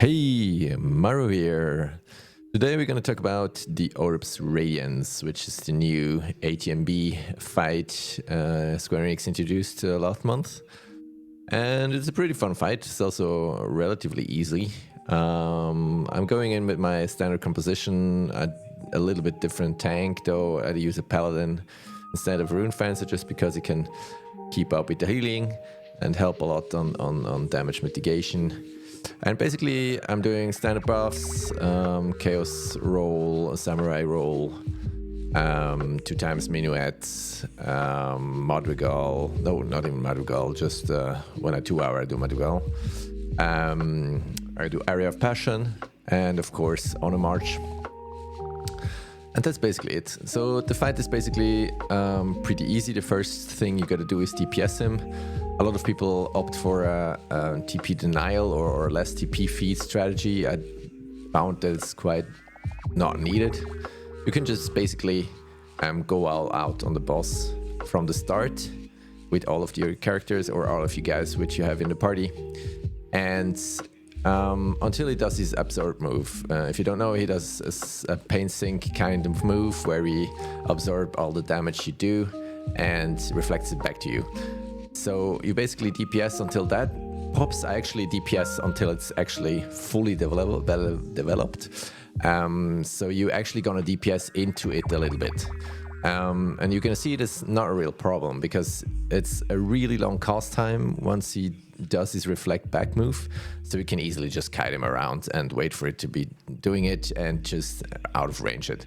Hey, Maru here. Today we're going to talk about the Orbs Radiance, which is the new HTMB fight Square Enix introduced last month. And it's a pretty fun fight. It's also relatively easy. I'm going in with my standard composition, a little bit different tank, though I use a Paladin instead of Rune Fencer just because it can keep up with the healing and help a lot on damage mitigation. And basically, I'm doing standard buffs, Chaos roll, Samurai roll, 2 times Minuet, Madrigal, no, not even Madrigal, just when I 2 hour I do Madrigal. I do Area of Passion, and of course, On a March. And that's basically it. So the fight is basically pretty easy. The first thing you gotta do is DPS him. A lot of people opt for a TP denial or less TP feed strategy. I found that it's quite not needed. You can just basically go all out on the boss from the start with all of your characters or all of you guys which you have in the party. And until he does his absorb move. If you don't know, he does a pain sink kind of move where he absorbs all the damage you do and reflects it back to you. So you basically DPS until that pops. I actually DPS until it's actually fully developed. So you're actually gonna DPS into it a little bit. And you're gonna see it is not a real problem because it's a really long cast time once he does his reflect back move. So you can easily just kite him around and wait for it to be doing it and just out of range it.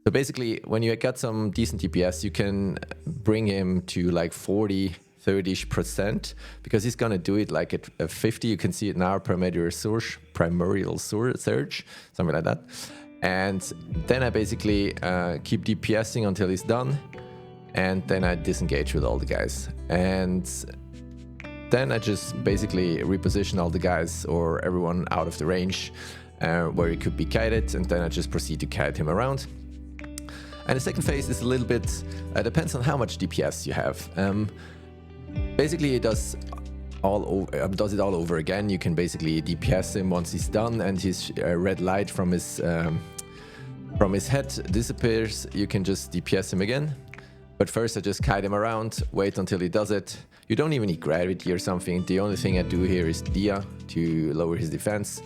So basically, when you got some decent DPS, you can bring him to like 30% because he's gonna do it like at 50. You can see it now, primordial surge, something like that. And then I basically keep DPSing until he's done, and then I disengage with all the guys. And then I just basically reposition all the guys or everyone out of the range where he could be kited, and then I just proceed to kite him around. And the second phase is a little bit, depends on how much DPS you have. Basically, it does it all over again. You can basically DPS him once he's done, and his red light from his head disappears. You can just DPS him again. But first, I just kite him around, wait until he does it. You don't even need gravity or something. The only thing I do here is Dia to lower his defense.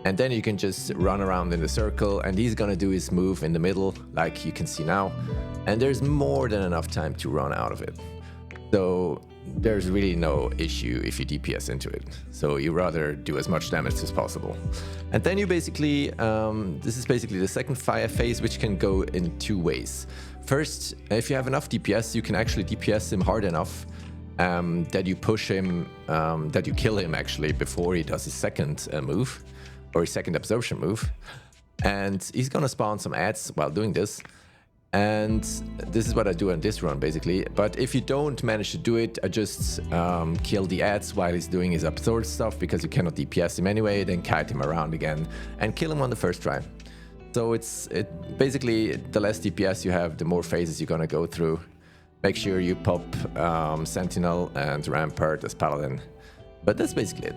And then you can just run around in the circle, and he's gonna do his move in the middle, like you can see now. And there's more than enough time to run out of it. So there's really no issue if you DPS into it. So you rather do as much damage as possible. And then you basically, this is basically the second fire phase, which can go in 2 ways. First, if you have enough DPS, you can actually DPS him hard enough that you push him, that you kill him actually before he does his second move or his second absorption move. And he's gonna spawn some ads while doing this. And this is what I do on this run basically. But if you don't manage to do it, I just kill the ads while he's doing his absorb stuff because you cannot DPS him anyway, then kite him around again and kill him on the first try. So it's basically the less DPS you have, the more phases you're gonna go through. Make sure you pop Sentinel and Rampart as Paladin. But that's basically it.